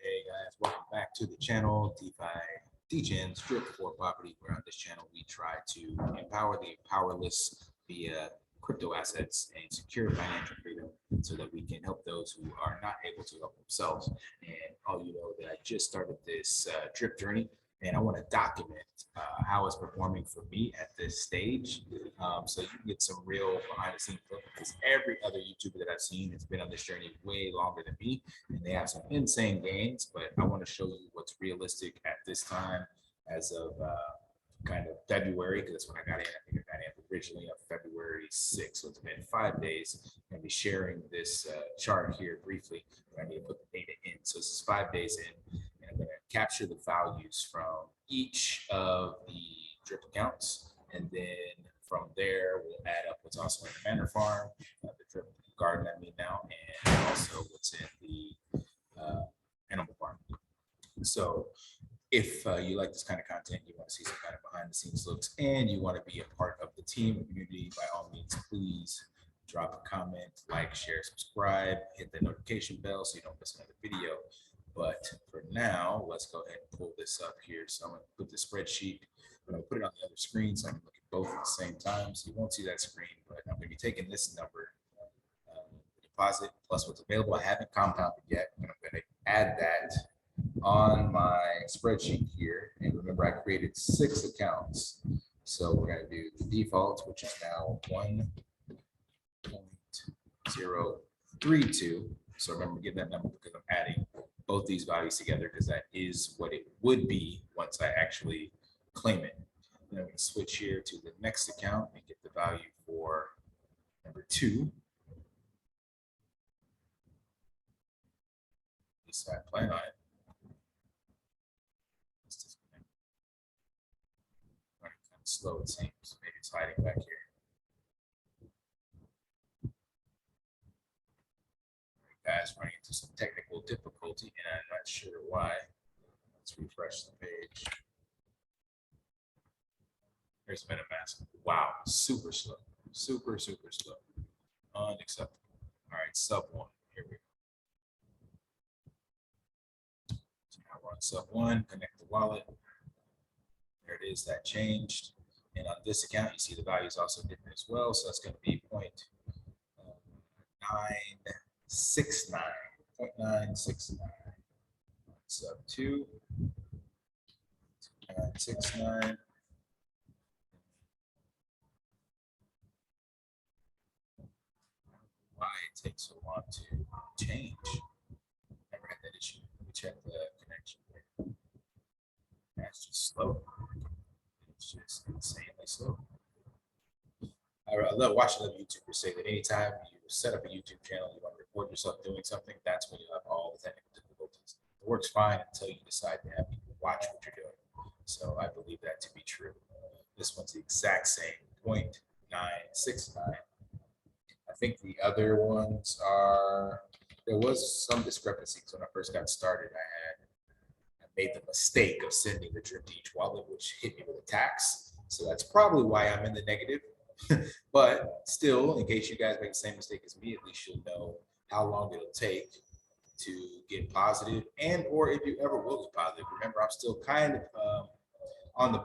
Hey guys, welcome back to the channel, DeFi Degens, Drip for Property, where on this channel we try to empower the powerless via crypto assets and secure financial freedom so that we can help those who are not able to help themselves. And all you know that I just started this drip journey and I want to document how it's performing for me at this stage, so you can get some real behind the scenes look, because every other YouTuber that I've seen has been on this journey way longer than me and they have some insane gains, but I want to show you what's realistic at this time as of kind of February, because that's when I got in. I think I got in originally on February 6th, so it's been 5 days. I'm going to be sharing this chart here briefly, but I need to put the data in. So this is 5 days in, and I'm going to capture the values from each of the drip accounts, and then from there we'll add up what's also in the manor farm, the drip garden I mean now, and also what's in the animal farm. So if you like this kind of content, you want to see some kind of behind the scenes looks, and you want to be a part of the team or community, by all means, please drop a comment, like, share, subscribe, hit the notification bell so you don't miss another video. But for now, let's go ahead and pull this up here. So I'm going to put the spreadsheet, I'm going to put it on the other screen so I can look at both at the same time. So you won't see that screen, but I'm going to be taking this number, deposit plus what's available. I haven't compounded yet, but I'm going to add that on my spreadsheet here. And remember, I created 6 accounts. So we're going to do the default, which is now 1.032. So remember, get that number because I'm adding both these values together, because that is what it would be once I actually claim it. Then I'm going to switch here to the next account and get the value for number 2. At least I plan on it. Slow, it seems. Maybe it's hiding back here. Guys, running into some technical difficulty, and I'm not sure why. Let's refresh the page. There's MetaMask. Wow, super slow. Super slow. Unacceptable. All right, sub 1. Here we go. So now we're on sub 1, connect the wallet. There it is, that changed. And on this account, you see the value is also different as well. So that's going to be 0.969. 0.969. Sub 2. 0.969. Why it takes so long to change. Never had that issue. Let me check the connection here. That's just slow. It's just insanely slow. I love watching other YouTubers say that anytime you set up a YouTube channel, you want to record yourself doing something, that's when you have all the technical difficulties. It works fine until you decide to have people watch what you're doing. So I believe that to be true. This one's the exact same, 0.969. I think the other ones are, there was some discrepancy because when I first got started, I made the mistake of sending the drip to each wallet, which hit me with a tax. So that's probably why I'm in the negative. But still, in case you guys make the same mistake as me, at least you'll know how long it'll take to get positive, and or if you ever will get positive. Remember, I'm still kind of on the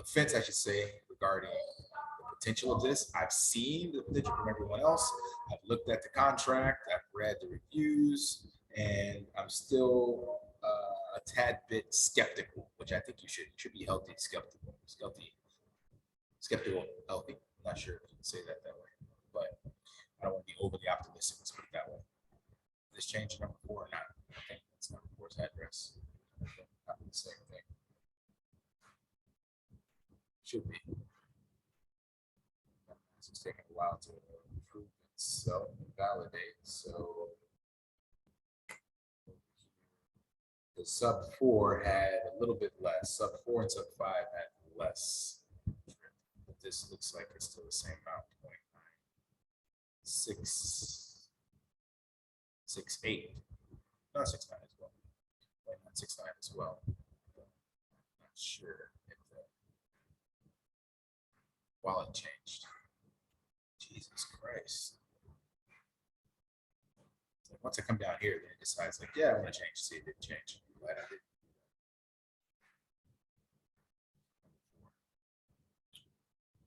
fence, I should say, regarding the potential of this. I've seen the potential from everyone else. I've looked at the contract, I've read the reviews, and I'm still a tad bit skeptical, which I think you should be healthy, skeptical, healthy. I'm not sure if you can say that way, but I don't want to be overly optimistic. Let's put it that way. This change number 4 or not? I think that's number 4's address. Probably the same thing. Should be. It's taking a while to improve itself and validate. So the sub 4 had a little bit less. Sub 4 and sub 5 had less. But this looks like it's still the same amount. 0.968. No, 69 as well. 0.969 as well. I'm not sure if the wallet changed. Jesus Christ. So once I come down here, then it decides like, yeah, I want to change. See, it didn't change. Glad I did.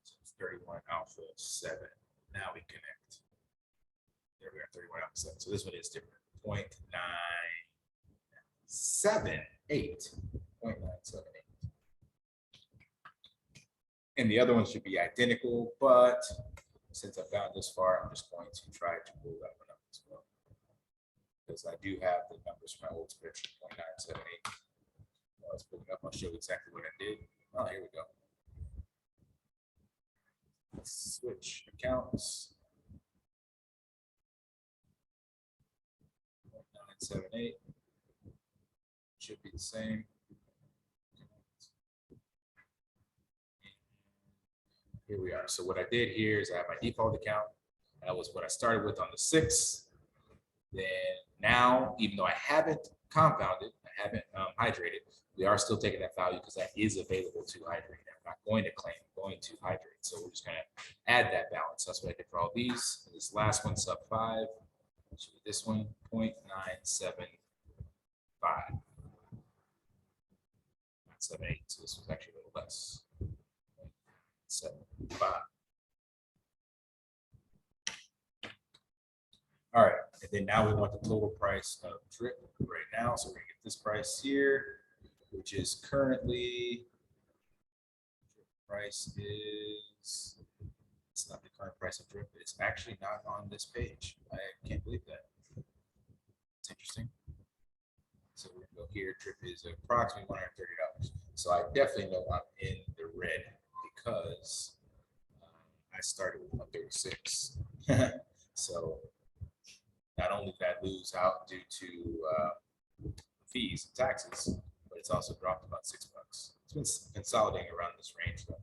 So it's 31 alpha 7. Now we connect. There we are, 31 alpha 7. So this one is different. 0.978. 0.978. And the other one should be identical, but since I've gotten this far, I'm just going to try to pull that one up as well. Because I do have the numbers from my old spreadsheet, 0.978. Let's pull it up. I'll show you exactly what I did. Oh, here we go. Let's switch accounts. 0.978 should be the same. Here we are. So what I did here is I have my default account. That was what I started with on the 6th. Then now, even though I haven't compounded, I haven't hydrated, we are still taking that value because that is available to hydrate. I'm not going to claim, I'm going to hydrate. So we're just going to add that balance. That's what I did for all these. And this last one, sub 5. This one, 0.975. 978. So this was actually a little less. 0.75. All right, and then now we want the total price of drip right now. So we're gonna get this price here, which is currently, price is, it's not the current price of drip. It's actually not on this page. I can't believe that. It's interesting. So we're gonna go here. Drip is approximately $130. So I definitely know I'm in the red because I started with 136. So not only did I lose out due to fees and taxes, but it's also dropped about $6. It's been consolidating around this range though.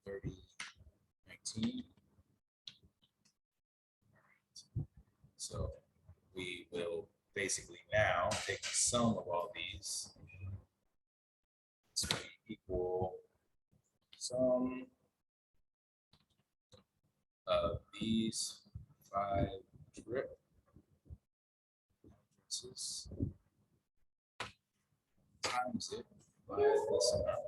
30, 19. So we will basically now take the sum of all these. So we equal sum of these 5 drip times it by this amount.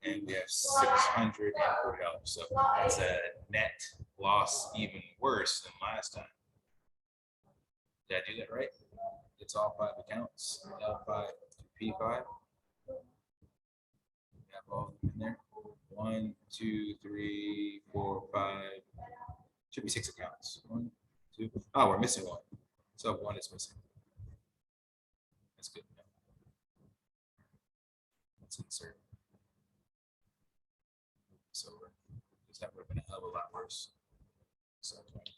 And we have $640. So it's a net loss even worse than last time. Did I do that right? It's all 5 accounts. L5, P5. We have all of them in there. 1, 2, 3, 4, 5. Should be 6 accounts. 1, 2. Oh, we're missing one. So 1 is missing. That's good. Let's insert. So that would have been a hell of a lot worse. So let's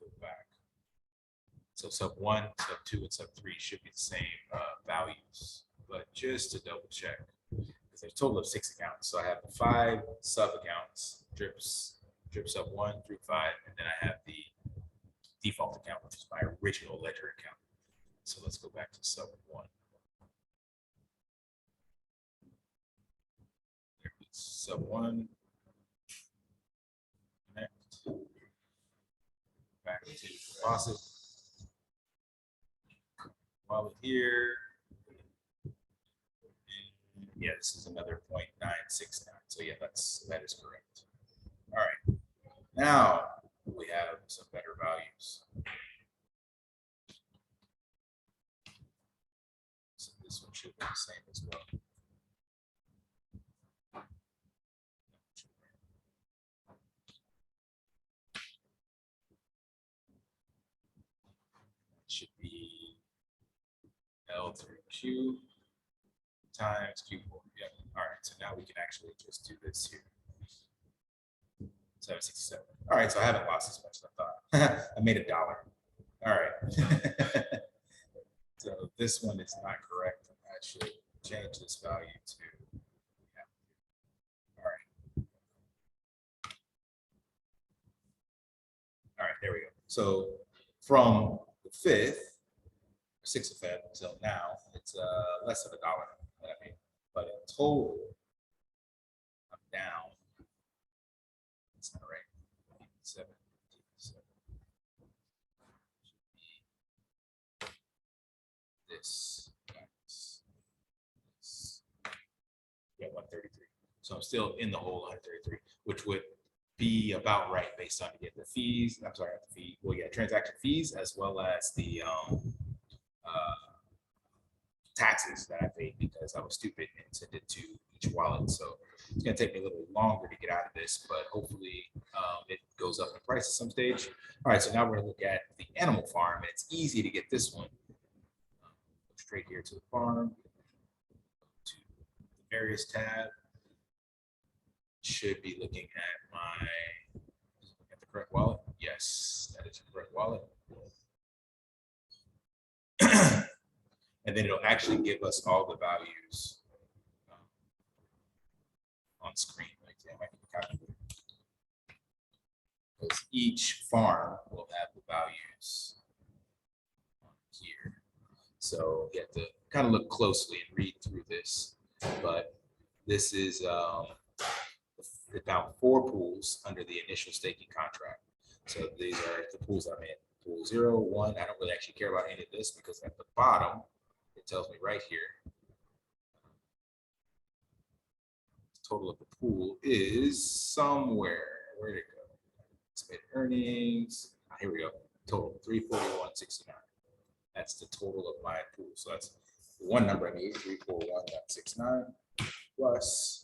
go back. So sub 1, sub 2, and sub 3 should be the same values, but just to double check, because there's a total of 6 accounts. So I have the 5 sub accounts, drip sub 1 through 5, and then I have the default account, which is my original ledger account. So let's go back to sub 1. Sub 1, connect, back to Faucet, wallet here, and yeah, this is another 0.969. So yeah, that is correct. All right, now we have some better values. So this one should be the same as well. Should be L through Q times Q4. Yeah. All right. So now we can actually just do this here. 767. All right. So I haven't lost as much as I thought. I made $1. All right. So this one is not correct. I should change this value to. Yeah. All right. All right. There we go. So from the 5th, 6th of Feb until now, it's less of $1 that I made. But in total, I'm 757. This. Yeah, 133. So I'm still in the hole 133, which would be about right based on the fees. I'm sorry, the fee. Well, yeah, transaction fees as well as the taxes that I paid because I was stupid and sent it to each wallet. So it's going to take me a little longer to get out of this, but hopefully it goes up in price at some stage. All right, so now we're going to look at the animal farm, and it's easy to get this one. Straight here to the farm, to the various tab. Should be looking at the correct wallet. Yes, that is the correct wallet. And then it'll actually give us all the values on screen. Like, I might need a calculator. Because each farm will have the values here. So you have to kind of look closely and read through this. But this is about 4 pools under the initial staking contract. So these are the pools I'm in. Pool 0, 1. I don't really actually care about any of this because at the bottom, it tells me right here, the total of the pool is somewhere. Where did it go? Estimated earnings. Here we go. Total 341.69. That's the total of my pool. So that's one number I need, 341.69 plus.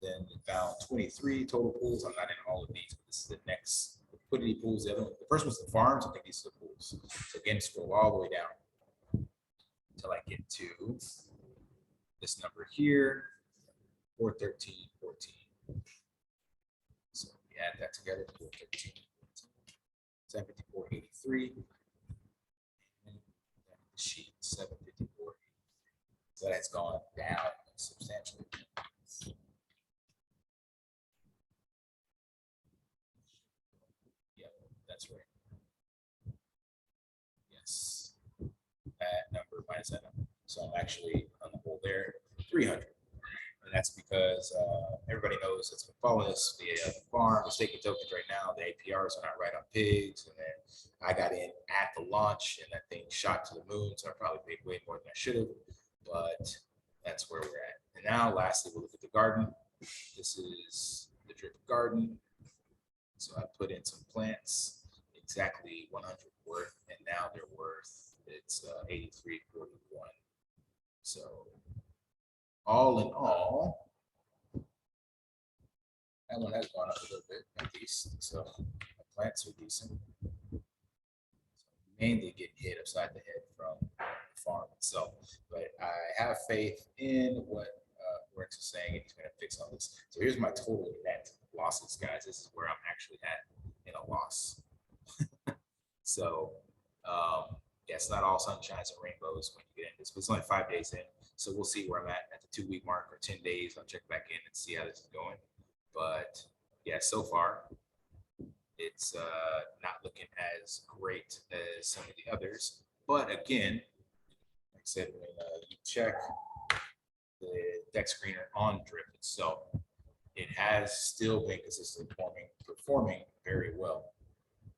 Then found 23 total pools. I'm not in all of these, but this is the next liquidity pools. The first was the farms. I think these are the pools. So again, scroll all the way down until I get to this number here, 413.14. So we add that together, 413, 754.83. And the sheet 754.83. So that's gone down substantially. That's right. Yes. That number minus that number. So I'm actually on the whole there, 300. And that's because everybody knows that's been following this, the farm, the staking tokens right now, the APRs are not right on pigs. And then I got in at the launch and that thing shot to the moon. So I probably paid way more than I should have, but that's where we're at. And now lastly, we'll look at the garden. This is the drip garden. So I put in some plants. Exactly 100 worth, and now they're worth, it's 83.41. So all in all, that one has gone up a little bit at least. So the plants are decent. So mainly getting hit upside the head from the farm itself, but I have faith in what Forex is saying, and he's going to fix all this. So here's my total net losses, guys. This is where I'm actually at in a loss. So, yeah, it's not all sunshines and rainbows when you get in this, but it's only 5 days in. So we'll see where I'm at the 2-week mark or 10 days. I'll check back in and see how this is going. But yeah, so far, it's not looking as great as some of the others. But again, like I said, when you check the deck screener on Drip itself, it has still been consistently performing very well.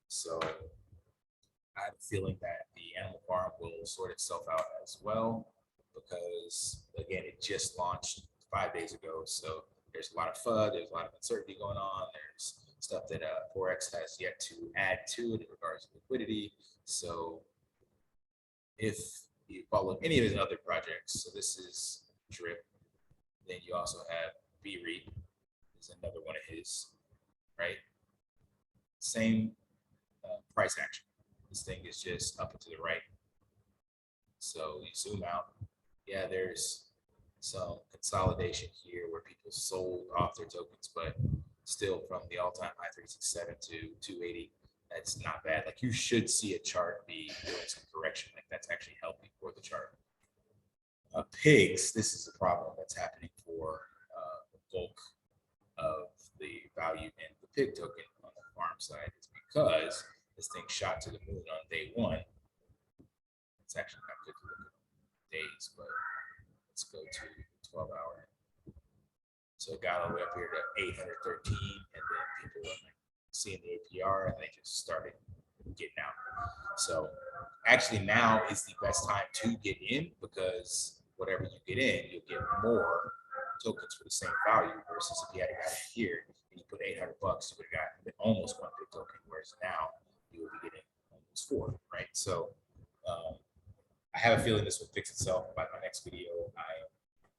So I have a feeling that the animal farm will sort itself out as well, because again, it just launched 5 days ago. So there's a lot of FUD, there's a lot of uncertainty going on. There's stuff that Forex has yet to add to it in regards to liquidity. So if you follow any of his other projects, so this is Drip, then you also have B-Reap, is another one of his, right? Same price action. This thing is just up and to the right. So you zoom out. Yeah, there's some consolidation here where people sold off their tokens, but still from the all-time high 367 to 280, that's not bad. Like, you should see a chart be doing some correction. Like, that's actually healthy for the chart. Pigs, this is a problem that's happening for the bulk of the value in the pig token on the farm side. It's because this thing shot to the moon on day 1. It's actually not good to look at days, but let's go to 12-hour. So it got all the way up here to 813, and then people were like seeing the APR and they just started getting out. So actually now is the best time to get in, because whatever you get in, you'll get more tokens for the same value, versus if you had got it here and you put $800, you would have got almost one big token, whereas now you will be getting almost four, right? So I have a feeling this will fix itself by my next video. I'm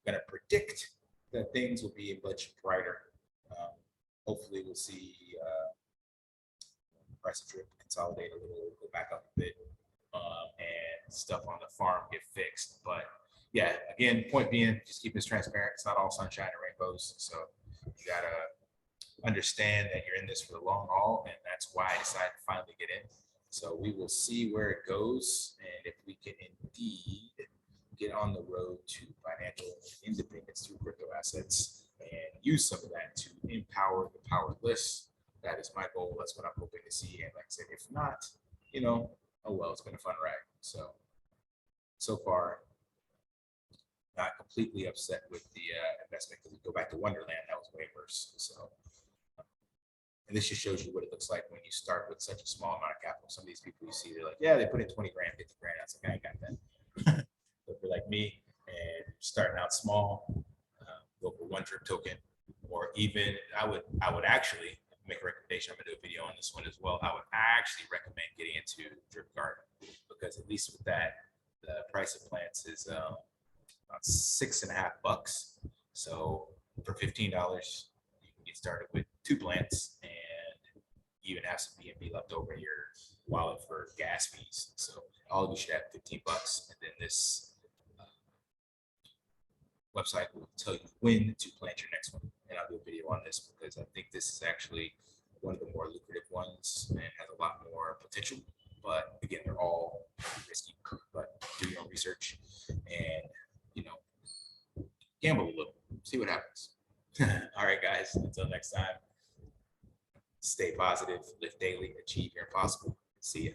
going to predict that things will be much brighter. Hopefully we'll see price of drip consolidate a little, go back up a bit, and stuff on the farm get fixed. But yeah, again, point being, just keep this transparent. It's not all sunshine and rainbows. So you gotta understand that you're in this for the long haul, and that's why I decided to finally get in. So we will see where it goes, and if we can indeed get on the road to financial independence through crypto assets and use some of that to empower the powerless. That is my goal. That's what I'm hoping to see. And like I said, if not, you know, oh well, it's been a fun ride. So far, not completely upset with the investment, because we go back to Wonderland, that was way worse. So, and this just shows you what it looks like when you start with such a small amount of capital. Some of these people you see, they're like, yeah, they put in 20 grand, 50 grand. I was like, I ain't got that. But for like me, and starting out small, go for one drip token, or even I would actually make a recommendation. I'm gonna do a video on this one as well. I would actually recommend getting into Drip Garden, because at least with that, the price of plants is about $6.50. So for $15, you can get started with 2 plants and even have some B&B left over in your wallet for gas fees. So all of you should have $15, and then this website will tell you when to plant your next one. And I'll do a video on this, because I think this is actually one of the more lucrative ones and has a lot more potential. But again, they're all risky, but do your own research and, you know, gamble a little, see what happens. All right, guys, until next time, stay positive, live daily, achieve your impossible. See ya.